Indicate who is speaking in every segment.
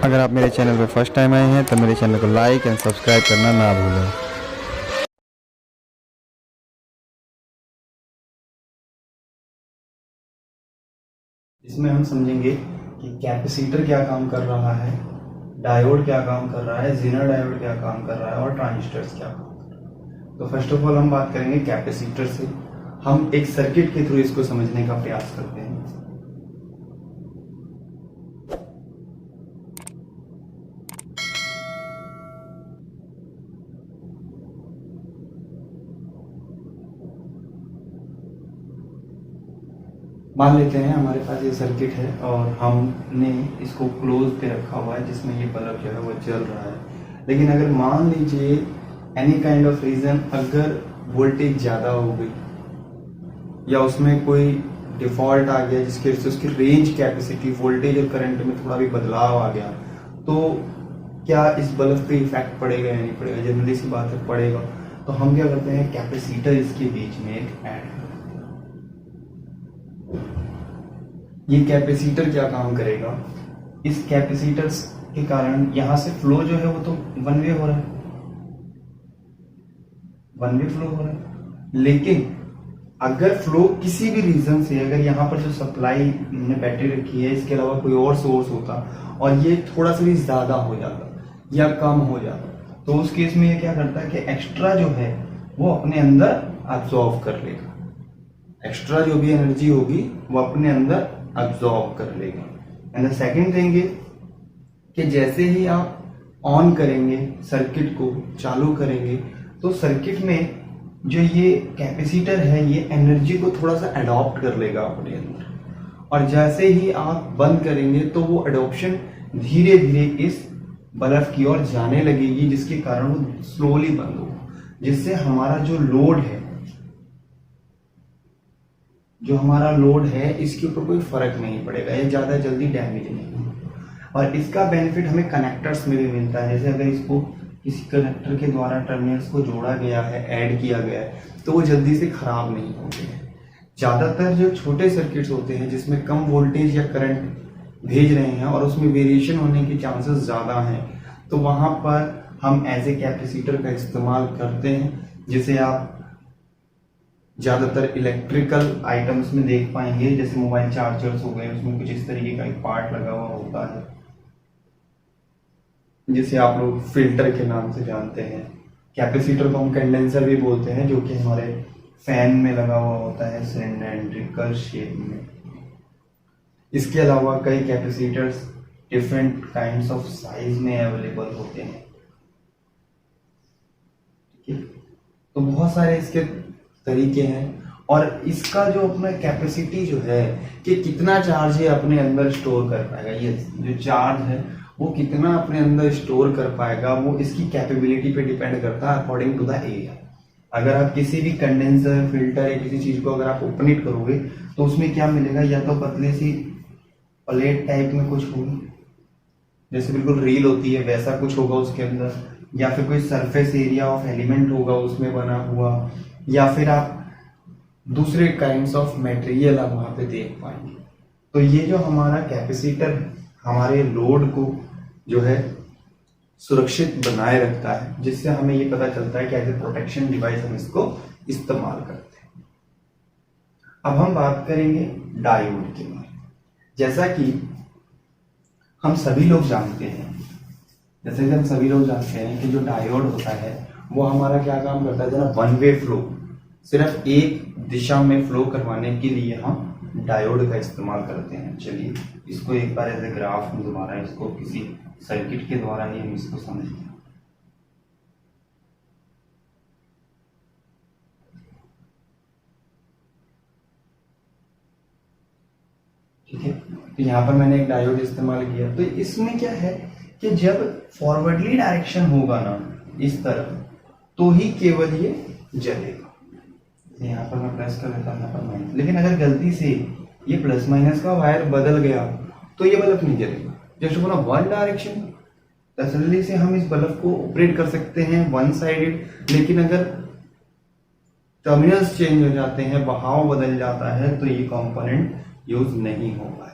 Speaker 1: अगर आप मेरे चैनल पर फर्स्ट टाइम आए हैं तो मेरे चैनल को लाइक एंड सब्सक्राइब करना ना भूलें।
Speaker 2: इसमें हम समझेंगे कि कैपेसिटर क्या काम कर रहा है, डायोड क्या काम कर रहा है, जेनर डायोड क्या काम कर रहा है और ट्रांजिस्टर्स क्या काम कर रहा है। तो फर्स्ट ऑफ ऑल हम बात करेंगे कैपेसिटर से। हम एक सर्किट के थ्रू इसको समझने का प्रयास करते हैं। मान लेते हैं हमारे पास ये सर्किट है और हमने इसको क्लोज पे रखा हुआ है जिसमें ये बल्ब जो है वो जल रहा है। लेकिन अगर मान लीजिए एनी काइंड ऑफ रीजन, अगर वोल्टेज ज़्यादा हो गई या उसमें कोई डिफॉल्ट आ गया जिसके वजह से उसकी रेंज कैपेसिटी, वोल्टेज और करंट में थोड़ा भी बदलाव आ गया, तो क्या इस बल्ब पे इफेक्ट पड़ेगा या नहीं पड़ेगा? जनरली सी बात है, पड़ेगा। तो हम क्या करते हैं, कैपेसिटर इसके बीच में एक ऐड। ये कैपेसिटर क्या काम करेगा, इस कैपेसिटर के कारण यहां से फ्लो जो है वो तो वन वे हो रहा है, वन वे फ्लो हो रहा है। लेकिन अगर फ्लो किसी भी रीजन से, अगर यहाँ पर जो सप्लाई हमने बैटरी रखी है इसके अलावा कोई और सोर्स होता और ये थोड़ा सा भी ज्यादा हो जाता या कम हो जाता, तो उस केस में ये क्या करता है कि एक्स्ट्रा जो है वो अपने अंदर अब्सॉर्ब कर लेगा। एक्स्ट्रा जो भी एनर्जी होगी वो अपने अंदर अब्सॉर्ब कर लेगा। And the second thing is कि जैसे ही आप ऑन करेंगे, सर्किट को चालू करेंगे, तो सर्किट में जो ये कैपेसिटर है ये एनर्जी को थोड़ा सा अडॉप्ट कर लेगा अपने अंदर, और जैसे ही आप बंद करेंगे तो वो अडॉप्शन धीरे धीरे इस बल्ब की ओर जाने लगेगी, जिसके कारण वो स्लोली बंद होगा, जिससे हमारा जो लोड है, इसके ऊपर कोई फर्क नहीं पड़ेगा, ये ज्यादा जल्दी डैमेज नहीं होगा। और इसका बेनिफिट हमें कनेक्टर्स में भी मिलता है। जैसे अगर इसको किसी कनेक्टर के द्वारा टर्मिनल्स को जोड़ा गया है, ऐड किया गया है, तो वो जल्दी से खराब नहीं होते हैं। ज्यादातर जो छोटे सर्किट्स होते हैं जिसमें कम वोल्टेज या करंट भेज रहे हैं और उसमें वेरिएशन होने के चांसेस ज्यादा हैं, तो वहां पर हम एज ए कैपेसिटर का इस्तेमाल करते हैं, जिसे आप ज्यादातर इलेक्ट्रिकल आइटम्स में देख पाएंगे। जैसे मोबाइल चार्जर्स हो गए, उसमें कुछ इस तरीके का एक पार्ट लगा हुआ होता है जिसे आप लोग फिल्टर के नाम से जानते हैं। कैपेसिटर को हम कंडेंसर भी बोलते हैं, जो कि हमारे फैन में लगा हुआ होता है सिलेंड्रिकल शेप में। इसके अलावा कई capacitors different kinds of size में अवेलेबल होते हैं। ठीक है, तो बहुत सारे इसके तरीके हैं। और इसका जो अपना कैपेसिटी जो है कि कितना चार्ज ये अपने अंदर स्टोर कर पाएगा, ये जो चार्ज है वो कितना अपने अंदर स्टोर कर पाएगा, वो इसकी कैपेबिलिटी पे डिपेंड करता है अकॉर्डिंग टू द एरिया। अगर आप किसी भी कंडेंसर, फिल्टर या किसी चीज को अगर आप ओपन इट करोगे तो उसमें क्या मिलेगा, या तो पतली सी प्लेट टाइप में कुछ होगी, जैसे बिल्कुल रील होती है वैसा कुछ होगा उसके अंदर, या फिर कोई सरफेस एरिया ऑफ एलिमेंट होगा उसमें बना हुआ, या फिर आप दूसरे काइंड्स ऑफ मटेरियल आप वहां पे देख पाएंगे। तो ये जो हमारा कैपेसिटर हमारे लोड को जो है सुरक्षित बनाए रखता है, जिससे हमें ये पता चलता है कि एज ए प्रोटेक्शन डिवाइस हम इसको इस्तेमाल करते हैं। अब हम बात करेंगे डायोड के बारे में। जैसा कि हम सभी लोग जानते हैं, कि जो डायोड होता है वो हमारा क्या काम करता है, जरा वन वे फ्लो, सिर्फ एक दिशा में फ्लो करवाने के लिए हम डायोड का इस्तेमाल करते हैं। चलिए इसको एक बार एज ए ग्राफ में दोबारा इसको किसी सर्किट के द्वारा ही हम इसको समझते हैं। ठीक है, तो यहाँ पर मैंने एक डायोड इस्तेमाल किया। तो इसमें क्या है कि जब फॉरवर्डली डायरेक्शन होगा ना इस तरफ, तो ही केवल ये जलेगा। यहाँ पर मैं प्लस कर देता हूँ, यहाँ पर माइनस। लेकिन अगर गलती से ये प्लस माइनस का वायर बदल गया तो ये बल्ब नहीं जलेगा। जस्ट अपना वन डायरेक्शन, तसल्ली से हम इस बल्ब को ऑपरेट कर सकते हैं वन साइडेड। लेकिन अगर टर्मिनल्स चेंज हो जाते हैं, बहाव बदल जाता है, तो ये कंपोनेंट यूज नहीं होगा।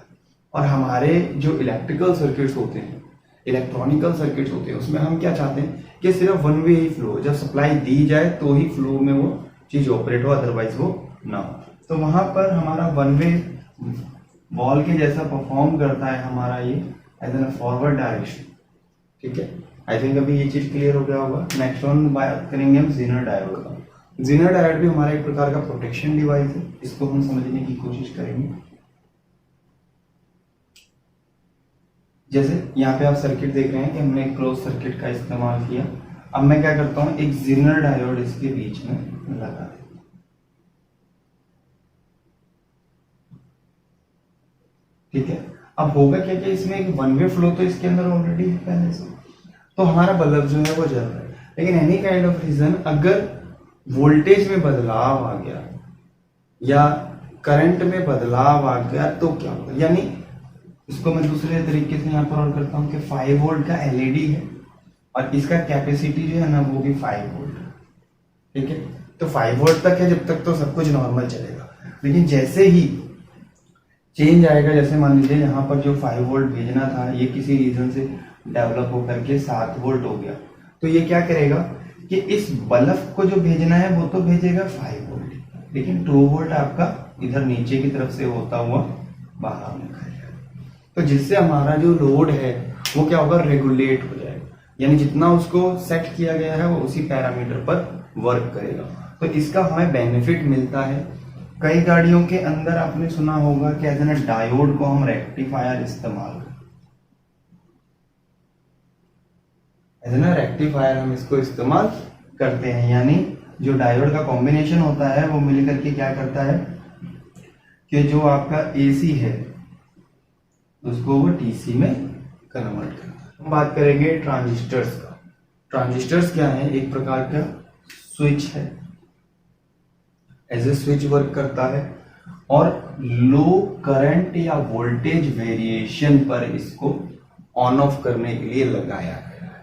Speaker 2: और हमारे जो इलेक्ट्रिकल सर्किट्स होते हैं इलेक्ट्रॉनिकल सर्किट्स होते हैं उसमें हम क्या चाहते हैं कि सिर्फ वन वे ही फ्लो, जब सप्लाई दी जाए तो ही फ्लो में वो चीज ऑपरेट हो, अदरवाइज वो ना हो। तो वहां पर हमारा वन वे वॉल के जैसा परफॉर्म करता है हमारा ये एज एन फॉरवर्ड डायरेक्शन। ठीक है, आई थिंक अभी ये चीज क्लियर हो गया होगा। नेक्स्ट वन बात करेंगे हम जेनर डायोड का। जेनर डायोड भी हमारा एक प्रकार का प्रोटेक्शन डिवाइस है, इसको हम समझने की कोशिश करेंगे। जैसे यहाँ पे आप सर्किट देख रहे हैं कि हमने क्लोज सर्किट का इस्तेमाल किया। अब मैं क्या करता हूँ, एक जेनर डायोड इसके बीच में लगा देता हूं। ठीक है, अब होगा क्या कि इसमें एक वन वे फ्लो तो इसके अंदर ऑलरेडी है पहले से, तो हमारा बल्ब जो है वो जल रहा है। लेकिन एनी काइंड ऑफ रीजन अगर वोल्टेज में बदलाव आ गया या करंट में बदलाव आ गया तो क्या होगा, यानी इसको मैं दूसरे तरीके से यहाँ पर और करता हूँ कि 5 वोल्ट का एलईडी है और इसका कैपेसिटी जो है ना वो भी 5 वोल्ट है। ठीक है, तो 5 वोल्ट तक है, जब तक तो सब कुछ नॉर्मल चलेगा। लेकिन जैसे ही चेंज आएगा, जैसे मान लीजिए यहाँ पर जो 5 वोल्ट भेजना था ये किसी रीजन से डेवलप होकर के 7 वोल्ट हो गया, तो ये क्या करेगा कि इस बल्ब को जो भेजना है वो तो भेजेगा 5 वोल्ट, लेकिन 2 वोल्ट आपका इधर नीचे की तरफ से होता हुआ बाहर निकलेगा। तो जिससे हमारा जो लोड है वो क्या होगा, रेगुलेट हो जाएगा, यानी जितना उसको सेट किया गया है वो उसी पैरामीटर पर वर्क करेगा। तो इसका हमें बेनिफिट मिलता है। कई गाड़ियों के अंदर आपने सुना होगा कि एज एन डायोड को हम रेक्टिफायर इस्तेमाल करते हैं, एज एन रेक्टिफायर हम इसको इस्तेमाल करते हैं, यानी जो डायोड का कॉम्बिनेशन होता है वो मिलकर के क्या करता है कि जो आपका एसी है उसको वो डीसी में कन्वर्ट करता है। हम बात करेंगे ट्रांजिस्टर्स का। ट्रांजिस्टर्स क्या है, एक प्रकार का स्विच है, एज ए स्विच वर्क करता है और लो करंट या वोल्टेज वेरिएशन पर इसको ऑन ऑफ करने के लिए लगाया गया है।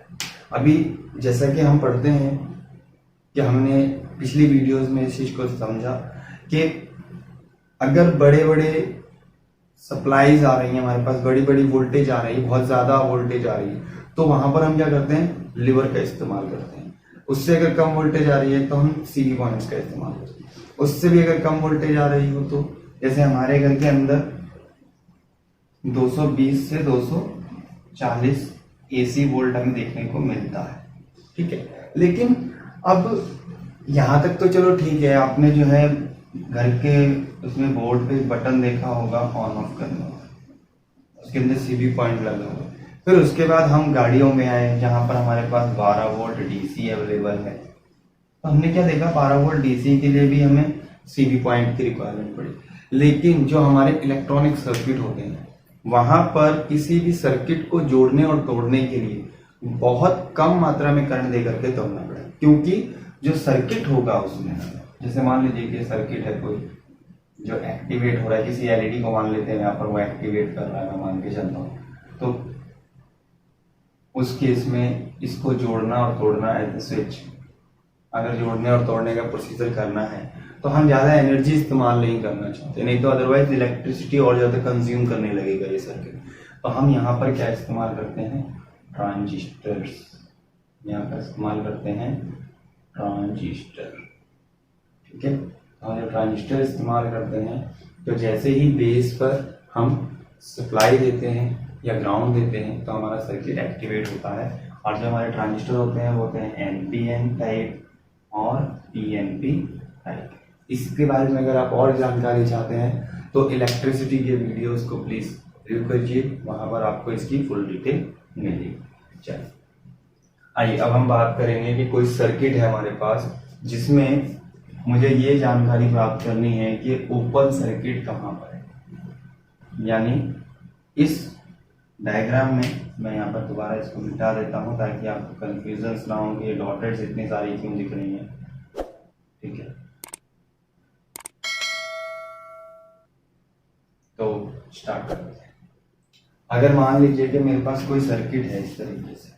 Speaker 2: अभी जैसा कि हम पढ़ते हैं कि हमने पिछली वीडियोस में इस चीज को समझा कि अगर बड़े बड़े सप्लाईज आ रही है हमारे पास, बड़ी बड़ी वोल्टेज आ रही है, बहुत ज्यादा वोल्टेज आ रही है, तो वहां पर हम क्या करते हैं, लीवर का इस्तेमाल करते हैं। उससे अगर कम वोल्टेज आ रही है तो हम सीवी पॉइंट्स का इस्तेमाल करते हैं। उससे भी अगर कम वोल्टेज आ रही हो तो जैसे हमारे घर के अंदर 220 से 240 एसी वोल्ट हमें देखने को मिलता है। ठीक है, लेकिन अब यहां तक तो चलो ठीक है, आपने जो है घर के उसमें बोर्ड पे बटन देखा होगा ऑन ऑफ करने वाला, उसके अंदर सीबी पॉइंट लगा हुआ। फिर उसके बाद हम गाड़ियों में आए जहां पर हमारे पास 12 वोल्ट डीसी अवेलेबल है, तो हमने क्या देखा, 12 वोल्ट डीसी के लिए भी हमें सीबी पॉइंट की रिक्वायरमेंट पड़ी। लेकिन जो हमारे इलेक्ट्रॉनिक सर्किट होते हैं वहां पर किसी भी सर्किट को जोड़ने और तोड़ने के लिए बहुत कम मात्रा में करंट दे करके तोड़ना पड़ेगा, क्योंकि जो सर्किट होगा उसमें, जैसे मान लीजिए कि सर्किट है कोई जो एक्टिवेट हो रहा है, किसी एलईडी को मान लेते हैं यहाँ पर वो एक्टिवेट कर रहा है, मैं मान के चलता हूँ, तो उस केस में इसको जोड़ना और तोड़ना एज ए स्विच, अगर जोड़ने और तोड़ने का प्रोसीजर करना है तो हम ज्यादा एनर्जी इस्तेमाल नहीं करना चाहते, नहीं तो अदरवाइज इलेक्ट्रिसिटी और ज्यादा कंज्यूम करने लगेगा ये सर्किट। तो हम यहाँ पर क्या इस्तेमाल करते हैं, ट्रांजिस्टर्स, यहाँ पर इस्तेमाल करते हैं ट्रांजिस्टर। ठीक है, और जब ट्रांजिस्टर इस्तेमाल करते हैं तो जैसे ही बेस पर हम सप्लाई देते हैं या ग्राउंड देते हैं तो हमारा सर्किट एक्टिवेट होता है। और जो हमारे ट्रांजिस्टर होते हैं वो होते हैं एनपीएन टाइप और पीएनपी टाइप। इसके बारे में अगर आप और जानकारी चाहते हैं तो इलेक्ट्रिसिटी के वीडियोस को प्लीज व्यू करिए, वहां पर आपको इसकी फुल डिटेल मिलेगी। चलिए आइए अब हम बात करेंगे कि कोई सर्किट है हमारे पास जिसमें मुझे ये जानकारी प्राप्त करनी है कि ओपन सर्किट कहाँ पर है। यानी इस डायग्राम में मैं यहाँ पर दोबारा इसको मिटा देता हूँ ताकि आपको कंफ्यूजन ना हो कि डॉटेड्स इतनी सारी क्यों दिख रही हैं। ठीक है, तो स्टार्ट करते हैं। अगर मान लीजिए कि मेरे पास कोई सर्किट है इस तरीके से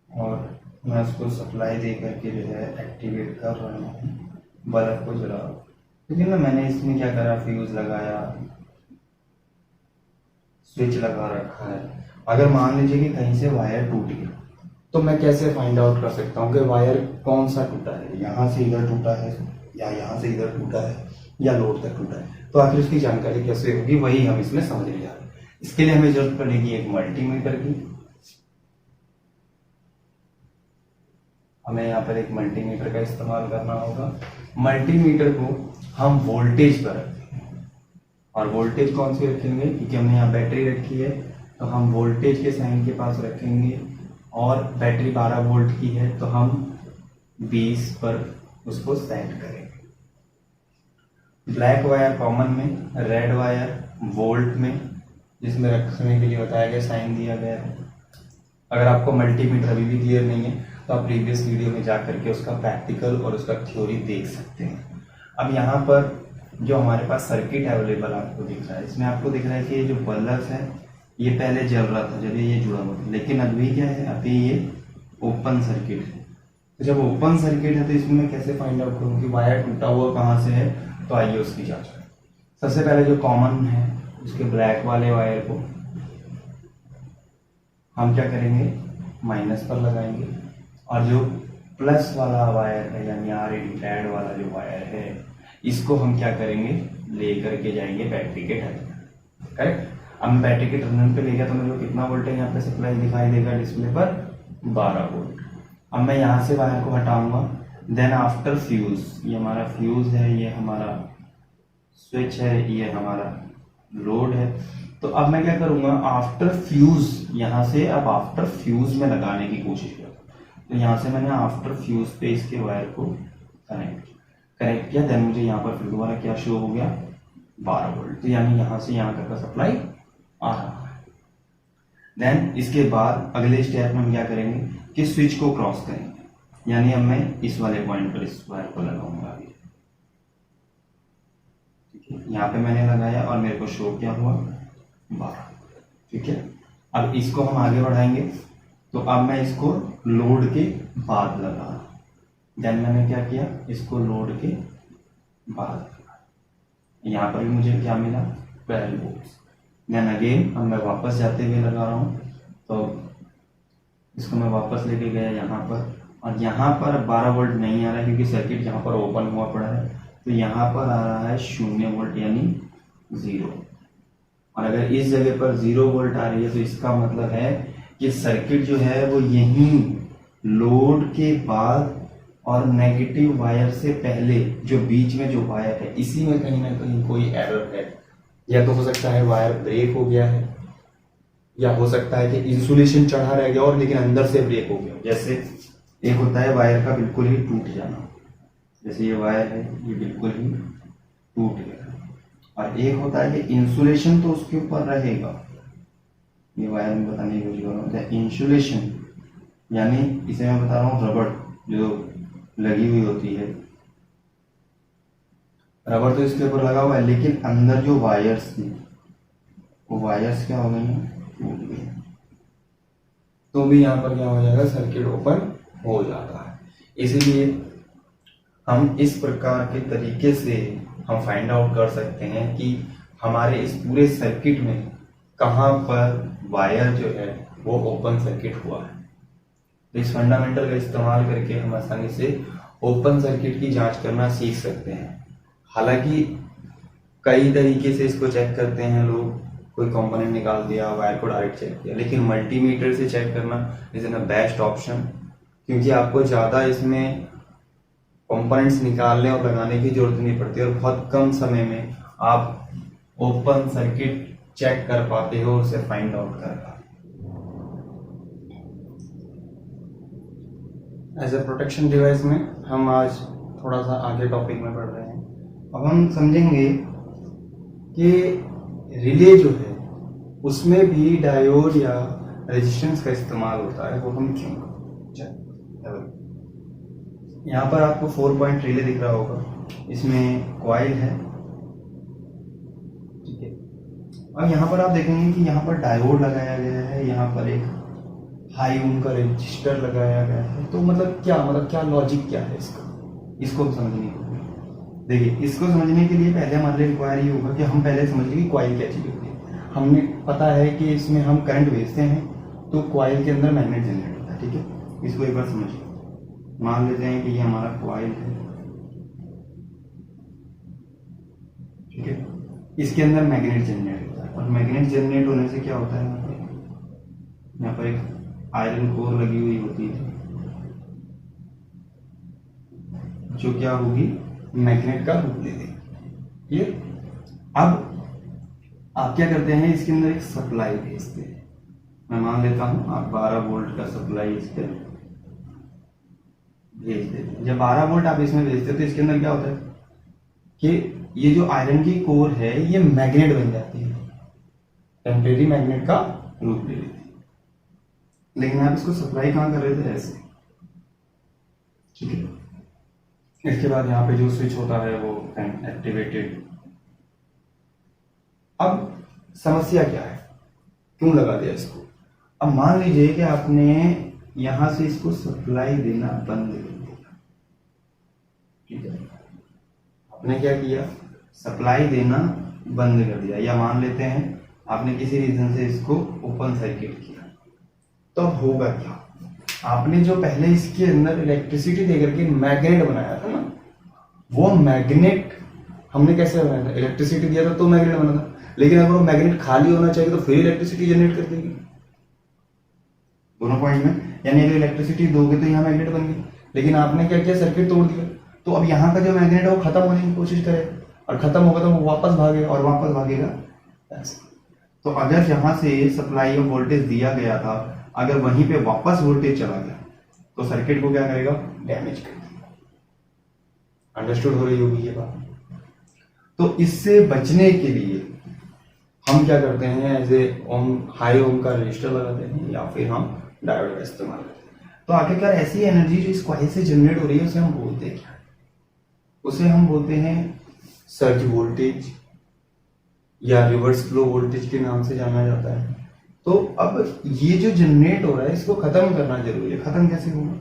Speaker 2: और मैं उसको सप्लाई दे करके जो है एक्टिवेट कर रहा हूँ, बल्ब को जला रहा हूँ, लेकिन मैंने इसमें क्या करा, फ्यूज लगाया, स्विच लगा रखा है, अगर मान लीजिए कि कहीं से वायर टूट गया तो मैं कैसे फाइंड आउट कर सकता हूँ कि वायर कौन सा टूटा है, यहाँ से इधर टूटा है या यहाँ से इधर टूटा है या लोड तक टूटा है, तो आखिर उसकी जानकारी कैसे होगी, वही हम इसमें समझने जा रहे हैं। इसके लिए हमें जरूरत पड़ेगी एक मल्टीमीटर की। हमें यहाँ पर एक मल्टीमीटर का इस्तेमाल करना होगा। मल्टीमीटर को हम वोल्टेज पर रखेंगे, और वोल्टेज कौन सी रखेंगे, क्योंकि हमने यहाँ बैटरी रखी है तो हम वोल्टेज के साइन के पास रखेंगे, और बैटरी 12 वोल्ट की है तो हम 20 पर उसको सेट करेंगे। ब्लैक वायर कॉमन में, रेड वायर वोल्ट में, जिसमें रखने के लिए बताया गया, साइन दिया गया है। अगर आपको मल्टीमीटर अभी भी क्लियर नहीं है तो आप प्रीवियस वीडियो में जा करके उसका प्रैक्टिकल और उसका थ्योरी देख सकते हैं। अब यहाँ पर जो हमारे पास सर्किट अवेलेबल आपको दिख रहा है, इसमें आपको दिख रहा है कि ये जो बल्ब है ये पहले जल रहा था जब ये जुड़ा हुआ था, लेकिन अभी क्या है, अभी ये ओपन सर्किट है। तो जब ओपन सर्किट है तो इसमें मैं कैसे फाइंड आउट करूँ कि वायर टूटा हुआ कहाँ से है, तो आइए उसकी जांच करें। सबसे पहले जो कॉमन है उसके ब्लैक वाले वायर को हम क्या करेंगे, माइनस पर लगाएंगे, और जो प्लस वाला वायर है यानी रेड वाला जो वायर है इसको हम क्या करेंगे, लेकर के जाएंगे बैटरी के टर्मिनल। करेक्ट। अब मैं बैटरी के टर्मिनल पे ले गया तो मेरे को कितना वोल्टेज यहाँ पे सप्लाई दिखाई देगा डिस्प्ले पर, 12 वोल्ट। अब मैं यहाँ से वायर को हटाऊंगा, देन आफ्टर फ्यूज, ये हमारा फ्यूज है, ये हमारा स्विच है, ये हमारा लोड है। तो अब मैं क्या करूंगा, आफ्टर फ्यूज, यहाँ से अब आफ्टर फ्यूज में लगाने की कोशिश करूँ। तो यहाँ से मैंने आफ्टर फ्यूज पे इसके वायर को कनेक्ट किया, देन मुझे यहाँ पर फिर दोबारा क्या शो हो गया, 12 वोल्ट। तो यानी यहाँ से यहाँ तक का सप्लाई आ रहा है। देन इसके बाद अगले स्टेप में हम क्या करेंगे कि स्विच को क्रॉस करेंगे, यानी अब मैं इस वाले पॉइंट पर इस वायर को लगाऊंगा आगे। ठीक है, यहाँ पे मैंने लगाया और मेरे को शो क्या हुआ, 12। ठीक है, अब इसको हम आगे बढ़ाएंगे, तो अब मैं इसको लोड के बाद लगा, देन मैंने क्या किया, इसको लोड के बाद, यहाँ पर भी मुझे क्या मिला, 12 वोल्ट। देन अगेन अब मैं वापस जाते हुए लगा रहा हूँ, तो इसको मैं वापस लेके गया यहाँ पर, और यहाँ पर 12 वोल्ट नहीं आ रहा है क्योंकि सर्किट यहाँ पर ओपन हुआ पड़ा है, तो यहाँ पर आ रहा है 0 वोल्ट यानी 0। और अगर इस जगह पर 0 वोल्ट आ रही है तो इसका मतलब है कि सर्किट जो है वो यहीं लोड के बाद और नेगेटिव वायर से पहले जो बीच में जो वायर है, इसी में कहीं ना कहीं कोई एरर है। या तो हो सकता है वायर ब्रेक हो गया है, या हो सकता है कि इंसुलेशन चढ़ा रह गया और लेकिन अंदर से ब्रेक हो गया। जैसे एक होता है वायर का बिल्कुल ही टूट जाना, जैसे ये वायर है ये बिल्कुल ही टूट गया, और एक होता है कि इंसुलेशन तो उसके ऊपर रहेगा। ये वायर में बताने की कोशिश कर रहा हूँ, इंसुलेशन यानी इसे मैं बता रहा हूँ रबड़ जो लगी हुई होती है, रबड़ तो इसके ऊपर लगा हुआ है, लेकिन अंदर जो वायर्स थी वो वायर्स क्या हो गई हैं, टूट गई। तो भी यहाँ पर क्या हो जाएगा, सर्किट ओपन हो जाता है। इसीलिए हम इस प्रकार के तरीके से हम फाइंड आउट कर सकते हैं कि हमारे इस पूरे सर्किट में कहाँ पर वायर जो है वो ओपन सर्किट हुआ है। तो इस फंडामेंटल का इस्तेमाल करके हम आसानी से ओपन सर्किट की जांच करना सीख सकते हैं। हालांकि कई तरीके से इसको चेक करते हैं लोग, कोई कंपोनेंट निकाल दिया, वायर को डायरेक्ट चेक किया, लेकिन मल्टीमीटर से चेक करना इज द बेस्ट ऑप्शन, क्योंकि आपको ज़्यादा इसमें कंपोनेंट्स निकालने और लगाने की जरूरत नहीं पड़ती और बहुत कम समय में आप ओपन सर्किट चेक कर पाते हो, उसे फाइंड आउट कर पाते हो। एज ए प्रोटेक्शन डिवाइस में हम आज थोड़ा सा आगे टॉपिक में बढ़ रहे हैं। अब हम समझेंगे कि रिले जो है उसमें भी डायोड या रेजिस्टेंस का इस्तेमाल होता है, वो हम क्यों करें। यहाँ पर आपको 4 पॉइंट रिले दिख रहा होगा, इसमें कॉइल है, ठीक है। अब यहाँ पर आप देखेंगे कि यहाँ पर डायोड लगाया गया है, यहाँ पर एक हाई ओम का रजिस्टर लगाया गया है। तो मतलब क्या लॉजिक क्या है इसका, इसको हम समझने को देखिए, इसको समझने के लिए पहले हमारे लिए रिक्वायर ये होगा कि हम पहले समझ लें कि कॉइल क्या चीज होती है। हमने पता है कि इसमें हम करंट भेजते हैं तो कॉइल के अंदर मैग्नेट जनरेट होता है। ठीक है, इसको एक बार समझिए। मान लेते हैं कि ये हमारा कॉइल है, ठीक है, इसके अंदर मैग्नेट जनरेट होता है और मैग्नेट जनरेट होने से क्या होता है, यहाँ पर एक आयरन कोर लगी हुई होती है जो क्या होगी, मैग्नेट का रूप ले देगी। ये अब आप क्या करते हैं, इसके अंदर एक सप्लाई भेजते हैं। मैं मान लेता हूं आप 12 वोल्ट का सप्लाई इस पर भेज देते हैं। जब 12 वोल्ट आप इसमें भेजते हैं तो इसके अंदर क्या होता है कि ये जो आयरन की कोर है ये मैग्नेट बन जाती है, टेम्परेरी मैग्नेट का रूप ले लेती है। लेकिन आप इसको सप्लाई कहां कर रहे थे, ऐसे, ठीक है। इसके बाद यहाँ पे जो स्विच होता है वो एक्टिवेटेड। अब समस्या क्या है, क्यों लगा दिया इसको। अब मान लीजिए कि आपने यहां से इसको सप्लाई देना बंद कर दिया, ठीक है, आपने क्या किया, सप्लाई देना बंद कर दिया, या मान लेते हैं आपने किसी रीजन से इसको ओपन सर्किट किया, तो अब होगा क्या, आपने जो पहले इसके अंदर इलेक्ट्रिसिटी देकर के मैग्नेट बनाया था ना, वो मैग्नेट हमने कैसे बनाया था, इलेक्ट्रिसिटी दिया था तो मैग्नेट बना था। लेकिन अगर वो मैग्नेट खाली होना चाहिए तो फिर इलेक्ट्रिसिटी जनरेट कर देगी, दोनों पॉइंट में, यानी अगर इलेक्ट्रिसिटी दोगे तो यहाँ मैग्नेट बन गई। लेकिन आपने क्या किया, सर्किट तोड़ दिया, तो अब यहाँ का जो मैग्नेट है वो खत्म होने की कोशिश करेगा और खत्म होगा तो वो वापस भागेगा और वापस भागेगा ऐसे। तो अगर यहाँ से सप्लाई ऑफ वोल्टेज दिया गया था, अगर वहीं पे वापस वोल्टेज चला गया तो सर्किट को क्या करेगा, डैमेज कर देगा। अंडरस्टूड हो रही होगी ये बात। तो इससे बचने के लिए हम क्या करते हैं, एज ए ओम हाई ओम का रजिस्टर लगाते हैं या फिर हम डायोड का इस्तेमाल करते हैं। तो आखिरकार ऐसी एनर्जी जो इस कॉइल से जनरेट हो रही है उसे हम बोलते हैं क्या, उसे हम बोलते हैं सर्ज वोल्टेज या रिवर्स फ्लो वोल्टेज के नाम से जाना जाता है। तो अब ये जो जनरेट हो रहा है इसको खत्म करना जरूरी है। खत्म कैसे होगा,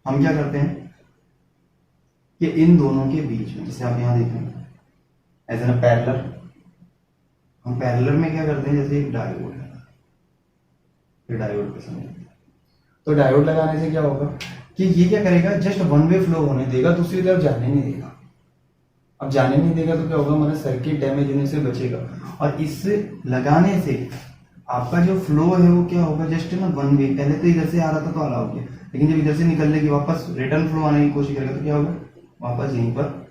Speaker 2: हम क्या करते हैं कि इन दोनों के बीच में, जैसे आप यहां देखें एज एन पैरेलल, हम पैरेलल में क्या करते हैं, जैसे एक डायोड है, ये डायोड के समझ, तो डायोड लगाने से क्या होगा कि ये क्या करेगा, जस्ट वन वे फ्लो होने देगा, दूसरी तरफ जाने नहीं देगा। अब जाने नहीं देगा तो क्या होगा, हमारा सर्किट डैमेज होने से बचेगा। और इससे लगाने से आपका जो फ्लो है वो क्या होगा, जस्ट ना वन वे, पहले तो इधर से आ रहा था तो अलाउ किया, लेकिन जब इधर से निकलने की वापस रिटर्न फ्लो आने की कोशिश करेगा तो क्या होगा, वापस यहीं पर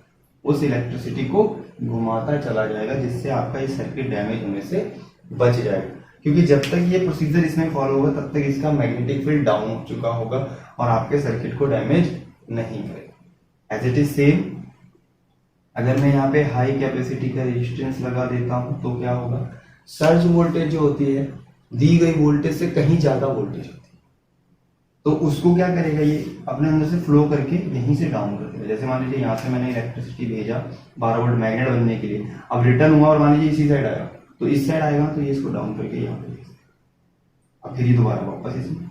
Speaker 2: उस इलेक्ट्रिसिटी को घुमाता चला जाएगा, जिससे आपका ये सर्किट डैमेज होने से बच जाएगा। क्योंकि जब तक ये प्रोसीजर इसमें फॉलो होगा तब तक इसका मैग्नेटिक फील्ड डाउन हो चुका होगा और आपके सर्किट को डैमेज नहीं करेगा। एज इट इज सेम, अगर मैं यहाँ पे हाई कैपेसिटी का रेजिस्टेंस लगा देता हूं तो क्या होगा, सर्ज वोल्टेज जो होती है दी गई वोल्टेज से कहीं ज्यादा वोल्टेज होती है, तो उसको क्या करेगा, ये अपने अंदर से फ्लो करके यहीं से डाउन कर देगा। जैसे मान लीजिए यहाँ से मैंने इलेक्ट्रिसिटी भेजा 12 वोल्ट मैग्नेट बनने के लिए, अब रिटर्न हुआ और मान लीजिए इसी साइड आया, तो इस साइड आएगा तो ये इसको डाउन करके यहाँ पे, अब फिर ये दोबारा वापस इसमें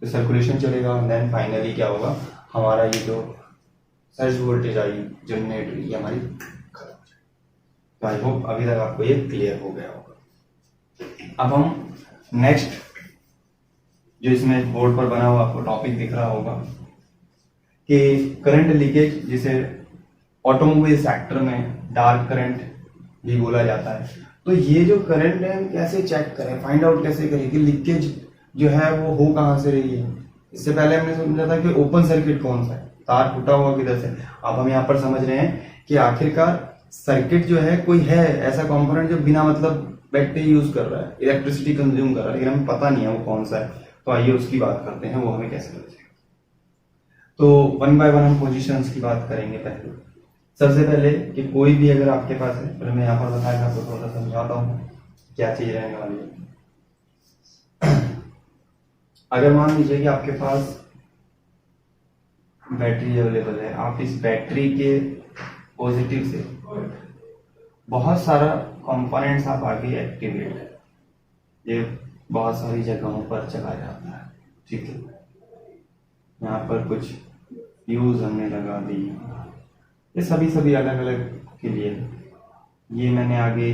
Speaker 2: तो सर्कुलेशन चलेगा। देन फाइनली क्या होगा, हमारा ये जो सर्ज वोल्टेज आई जनरेट हुई ये हमारी खत्म हो जाएगी। तो आई होप अभी तक आपको ये क्लियर हो गया होगा। अब हम नेक्स्ट जो इसमें बोर्ड पर बना हुआ आपको टॉपिक दिख रहा होगा कि करंट लीकेज, जिसे ऑटोमोबाइल सेक्टर में डार्क करंट भी बोला जाता है। तो ये जो करंट है हम कैसे चेक करें, फाइंड आउट कैसे करें कि लीकेज जो है वो हो कहां से रही है। इससे पहले हमने समझा था कि ओपन सर्किट कौन सा है, तार फूटा हुआ किधर से। अब हम यहाँ पर समझ रहे हैं कि आखिरकार सर्किट जो है कोई है ऐसा कंपोनेंट जो बिना मतलब बैटरी यूज कर रहा है, इलेक्ट्रिसिटी कंज्यूम कर रहा है, लेकिन हमें पता नहीं है वो कौन सा है। तो आइए उसकी बात करते हैं, वो हमें कैसे पता चलेगा। तो वन बाय वन हम पोजीशंस की बात करेंगे। पहले सबसे पहले कि कोई भी अगर आपके पास है, पहले मैं यहाँ पर बताया आपको थोड़ा सा समझाता हूँ क्या चीज रहने वाली है। अगर मान लीजिए कि आपके पास बैटरी अवेलेबल है, आप इस बैटरी के पॉजिटिव से बहुत सारा कंपोनेंट्स आप आगे एक्टिवेट है, ये बहुत सारी जगहों पर चला जाता है, ठीक है। यहाँ पर कुछ फ्यूज हमने लगा दी, ये सभी अलग अलग के लिए। ये मैंने आगे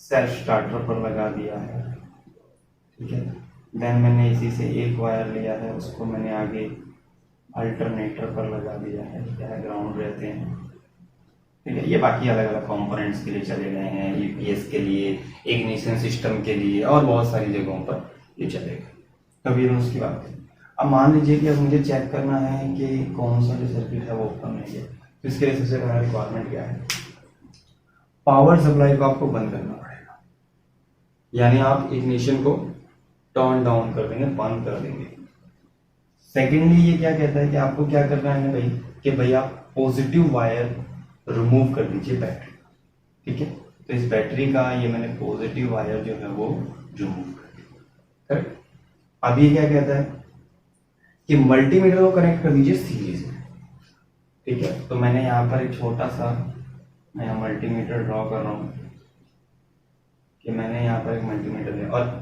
Speaker 2: सेल्फ स्टार्टर पर लगा दिया है, ठीक है। देन मैंने इसी से एक वायर लिया है, उसको मैंने आगे अल्टरनेटर पर लगा दिया है, क्या है ग्राउंड रहते हैं, ठीक है। ये बाकी अलग अलग कंपोनेंट्स के लिए चले गए हैं, यूपीएस के लिए, इग्निशन सिस्टम के लिए और बहुत सारी जगहों पर ये चलेगा। कभी हम उसकी बात करें। अब मान लीजिए कि अब मुझे चेक करना है कि कौन सा जो सर्किट है वो ओपन नहीं है, तो इसके लिए सबसे पहला रिक्वायरमेंट क्या है, पावर सप्लाई को आपको बंद करना पड़ेगा, यानी आप इग्निशन को टर्न डाउन कर देंगे, बंद कर देंगे। सेकेंडली ये क्या कहता है कि आपको क्या करना है भाई, कि भाई आप पॉजिटिव वायर रिमूव कर दीजिए बैटरी, ठीक है। तो इस बैटरी का ये मैंने पॉजिटिव वायर जो है वो रिमूव कर दिया, करेक्ट। अब ये क्या कहता है कि मल्टीमीटर को कनेक्ट कर दीजिए सीरीज में, ठीक है। तो मैंने यहाँ पर एक छोटा सा मैं मल्टीमीटर ड्रॉ कर रहा हूँ कि मैंने यहाँ पर एक मल्टीमीटर है और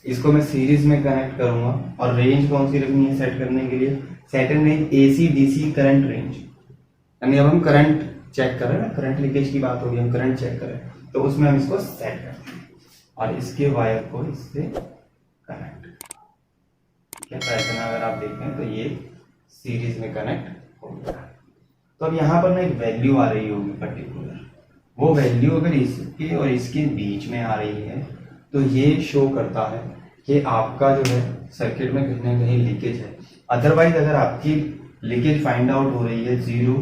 Speaker 2: इसको मैं सीरीज में कनेक्ट करूंगा। और रेंज कौन सी रखनी है सेट करने के लिए, setting range AC DC current range, यानी अब हम करंट चेक कर रहे हैं ना, करंट लीकेज की बात होगी, हम करंट चेक करें तो उसमें हम इसको सेट करते हैं और इसके वायर को इससे कनेक्ट, ठीक है। तो ऐसे ना अगर आप देखें तो ये सीरीज में कनेक्ट हो गया। तो अब यहाँ पर ना एक वैल्यू आ रही होगी पर्टिकुलर, वो वैल्यू अगर इसके और इसके बीच में आ रही है तो ये शो करता है कि आपका जो है सर्किट में कहीं ना कहीं लीकेज है। अदरवाइज अगर आपकी लीकेज फाइंड आउट हो रही है 0,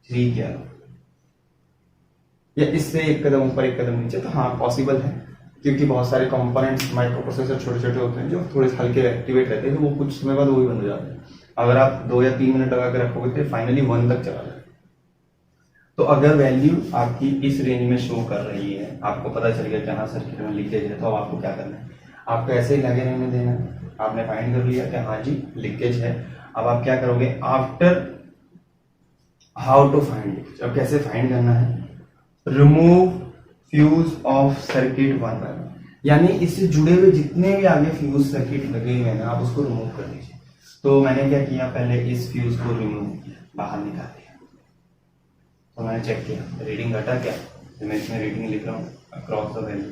Speaker 2: 3 क्या या इससे एक कदम ऊपर एक कदम नीचे, तो हाँ पॉसिबल है, क्योंकि बहुत सारे कंपोनेंट्स माइक्रो प्रोसेसर छोटे छोटे होते हैं जो थोड़े हल्के एक्टिवेट रहते हैं, तो वो कुछ समय बाद वही बंद हो जाते हैं। अगर आप 2 या 3 मिनट लगा कर रखोगे तो फाइनली 1 तक चला जाए। तो अगर वैल्यू आपकी इस रेंज में शो कर रही है, आपको पता चल गया जहाँ सर्किट में लीकेज है, तो अब आपको क्या करना है, आपको ऐसे ही लगे रहने देना है। आपने फाइंड कर लिया कि हाँ जी लीकेज है, अब आप क्या करोगे, after how to find leakage, अब कैसे फाइंड करना है, remove fuse of circuit 1 by 1, यानी इससे जुड़े हुए जितने भी आगे फ्यूज सर्किट लगे हुए हैं आप उसको रिमूव कर दीजिए। तो मैंने क्या किया, पहले इस फ्यूज को रिमूव किया, बाहर निकाल दिया। तो मैंने चेक किया रीडिंग घटा क्या, तो मैं इसमें रीडिंग लिख रहा हूँ अक्रॉस द वैल्यू,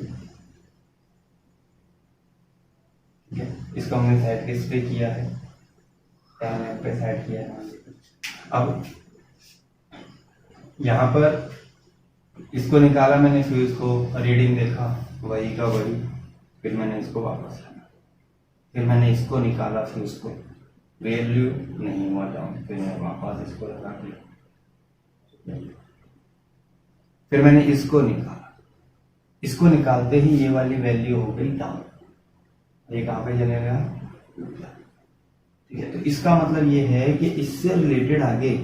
Speaker 2: ठीक है। इसको हमने सेट किस पे किया है, 10 एम्प पे सेट किया है। अब यहाँ पर इसको निकाला मैंने फ्यूज को, रीडिंग देखा वही का वही, फिर मैंने इसको वापस लगा, फिर मैंने इसको निकाला फ्यूज को, वैल्यू नहीं हुआ डाउन, फिर मैं वापस इसको लगा दिया, फिर मैंने इसको निकाला, इसको निकालते ही ये वाली वैल्यू हो गई डाउन, ये कहाँ पे चलेगा, ठीक है। तो इसका मतलब ये है कि इससे रिलेटेड आगे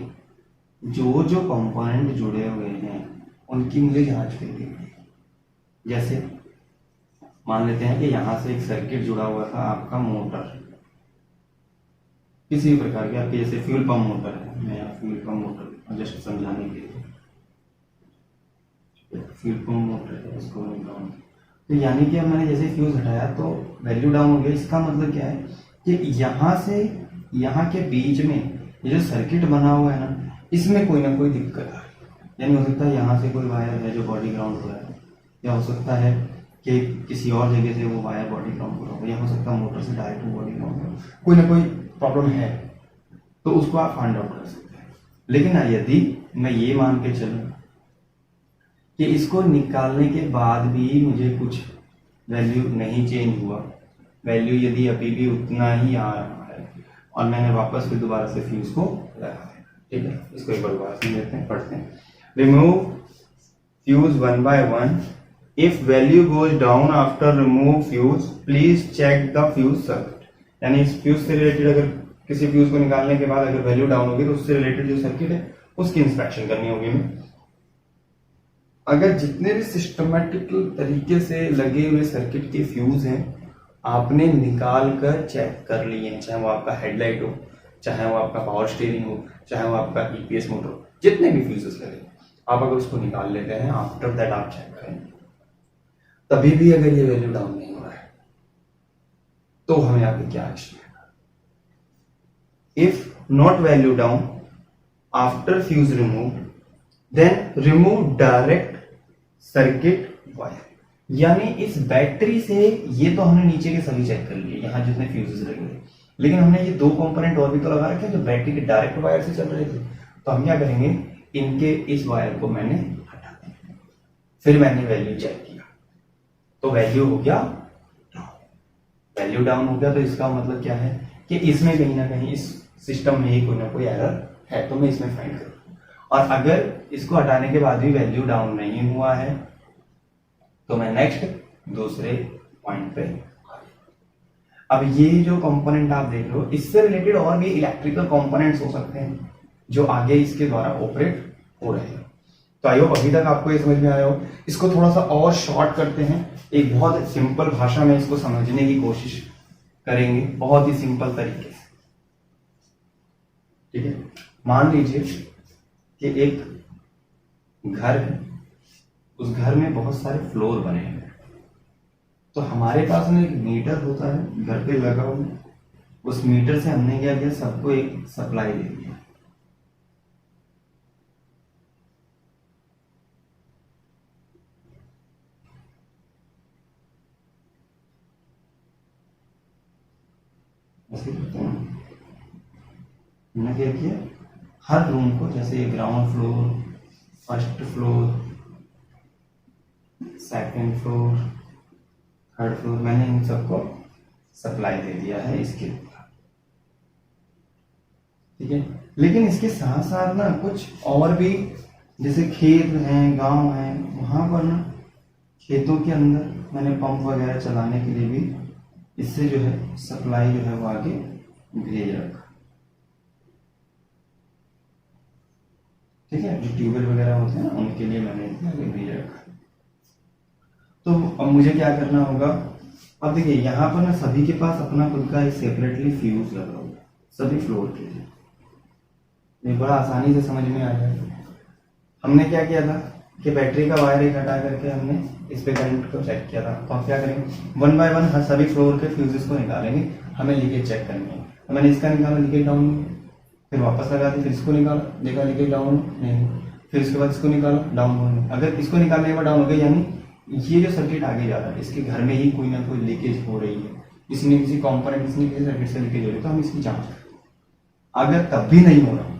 Speaker 2: जो जो कंपोनेंट जुड़े हुए हैं उनकी मुझे जांच करनी है। जैसे मान लेते हैं कि यहां से एक सर्किट जुड़ा हुआ था आपका मोटर, किसी भी प्रकार के, आपके जैसे फ्यूल पंप मोटर है, मैं यहाँ फ्यूल पंप मोटर जस्ट समझाने के लिए, फ्यूल पंप मोटर है, इसको डाउन, तो यानी कि अब मैंने जैसे फ्यूज हटाया तो वैल्यू डाउन हो गया। इसका मतलब क्या है कि यहाँ से यहाँ के बीच में ये जो सर्किट बना हुआ है ना, इसमें कोई ना कोई दिक्कत आ रही है, यानी हो सकता है यहाँ से कोई वायर है जो बॉडी ग्राउंड हो रहा है, या हो सकता है कि किसी और जगह से वो वायर बॉडी ग्राउंड हो रहा हो, या हो सकता है मोटर से डायरेक्ट बॉडी ग्राउंड हो, कोई ना कोई प्रॉब्लम है, तो उसको आप फाइंड आउट कर सकते हैं। लेकिन यदि मैं ये मान के चलूँ कि इसको निकालने के बाद भी मुझे कुछ वैल्यू नहीं चेंज हुआ, वैल्यू यदि अभी भी उतना ही आ रहा है, और मैंने वापस फिर दोबारा से फ्यूज को लगा दिया, ठीक है। इसको एक बार दोबारा समझ लेते हैं, पढ़ते हैं। Remove fuse 1 by 1, if value goes down after remove fuse please check the fuse circuit, यानी इस फ्यूज से रिलेटेड अगर किसी फ्यूज को निकालने के बाद अगर वैल्यू डाउन होगी तो उससे रिलेटेड जो सर्किट है उसकी इंस्पेक्शन करनी होगी हमें। अगर जितने भी सिस्टमैटिक तरीके से लगे हुए सर्किट के फ्यूज हैं आपने निकाल कर चेक कर लिए हैं, चाहे वो आपका हेडलाइट हो, चाहे वो आपका पावर स्टीयरिंग हो, चाहे वो आपका ईपीएस मोटर हो, जितने भी फ्यूजेस लगे आप अगर उसको निकाल लेते हैं, आफ्टर दैट आप चेक करें, तभी भी अगर ये वैल्यू डाउन नहीं हो रहा है तो हमें आगे क्या एक्शन लेना। If not value down after fuse remove then remove direct circuit wire. यानी इस बैटरी से, ये तो हमने नीचे के सभी चेक कर लिए, यहाँ जितने फ्यूजेस लगे थे, लेकिन हमने ये 2 कंपोनेंट और भी तो लगा रखे हैं जो बैटरी के डायरेक्ट वायर से चल रहे थे। तो हम क्या करेंगे, इनके इस वायर को मैंने हटा दिया, फिर मैंने वैल्यू चेक किया तो वैल्यू हो गया डाउन। वैल्यू डाउन हो गया तो इसका मतलब क्या है कि इसमें कहीं ना कहीं इस सिस्टम में ही कोई ना कोई एरर है, तो मैं इसमें फाइंड करूँ। और अगर इसको हटाने के बाद भी वैल्यू डाउन नहीं हुआ है तो मैं नेक्स्ट दूसरे पॉइंट पे आ गया। अब ये जो कंपोनेंट आप देख रहे हो, इससे रिलेटेड और भी इलेक्ट्रिकल कंपोनेंट्स हो सकते हैं जो आगे इसके द्वारा ऑपरेट हो रहे हैं। तो आई होप अभी तक आपको ये समझ में आया हो। इसको थोड़ा सा और शॉर्ट करते हैं, एक बहुत सिंपल भाषा में इसको समझने की कोशिश करेंगे, बहुत ही सिंपल तरीके से। ठीक है, मान लीजिए कि एक घर है, उस घर में बहुत सारे फ्लोर बने हैं। तो हमारे पास में एक मीटर होता है घर पे लगा हुआ, उस मीटर से हमने क्या किया, सबको एक सप्लाई दे दिया। ऐसे करते हैं, हमने क्या किया, हर रूम को, जैसे ground floor, first floor, second floor, third floor, मैंने इन सबको सप्लाई दे दिया है इसके ऊपर। ठीक है, लेकिन इसके साथ साथ ना कुछ और भी, जैसे खेत हैं, गांव हैं, वहां पर ना खेतों के अंदर मैंने पंप वगैरह चलाने के लिए भी इससे जो है सप्लाई जो है वो आगे भेज रखा। ठीक है, जो ट्यूबवेल वगैरह होते हैं ना उनके लिए मैंने आगे भेज रखा। तो अब मुझे क्या करना होगा, अब देखिए यहाँ पर ना सभी के पास अपना खुद का एक सेपरेटली फ्यूज लगा हुआ है सभी फ्लोर के लिए, ये बड़ा आसानी से समझ में आ जाएगा। हमने क्या किया था कि बैटरी का वायर एक हटा करके हमने इस पे करंट को चेक किया था। तो आप क्या करेंगे, 1 बाय 1 हर सभी फ्लोर के फ्यूजेस को निकालेंगे, हमें लीकेज चेक करनी है। तो मैंने इसका निकाला, लीकेज डाउन, फिर वापस लगा दिया, फिर इसको निकाला, देखा लीकेज डाउन नहीं, फिर इसके बाद इसको निकाला, डाउन होने। अगर इसको निकालने के बाद डाउन हो गया, यानी ये जो सर्किट आगे जा रहा है इसके घर में ही कोई ना कोई लीकेज हो रही है, इसने किसी कंपोनेंट, इसने किसी सर्किट से लीकेज हो रही है, तो हम इसकी जांच करें। अगर तब भी नहीं हो रहा,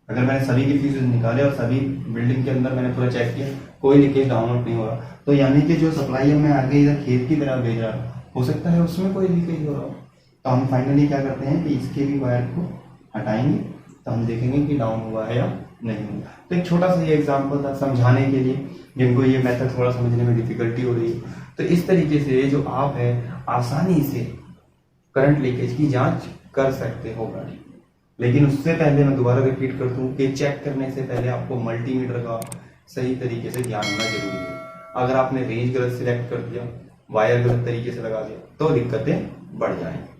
Speaker 2: अगर मैंने सभी के फ्यूजेस निकाले और सभी बिल्डिंग के अंदर मैंने पूरा चेक किया, कोई लीकेज डाउनलोड नहीं हो रहा, तो यानी कि जो सप्लाई मैं आगे इधर खेत की तरफ भेज रहा हूँ, हो सकता है उसमें कोई लीकेज हो रहा हो। तो हम फाइनली क्या करते हैं कि इसके भी वायर को हटाएंगे, तो हम देखेंगे कि डाउन हुआ है या नहीं हुआ। तो एक छोटा सा ये एग्जाम्पल था समझाने के लिए, जिनको ये मेथड थोड़ा समझने में डिफिकल्टी हो रही है। तो इस तरीके से जो आप है आसानी से करंट लीकेज की जांच कर सकते हो गाड़ी। लेकिन उससे पहले मैं दोबारा रिपीट कर दूं कि चेक करने से पहले आपको मल्टीमीटर का सही तरीके से ज्ञान होना जरूरी है। अगर आपने रेंज गलत सिलेक्ट कर दिया, वायर गलत तरीके से लगा दिया, तो दिक्कतें बढ़ जाएंगी।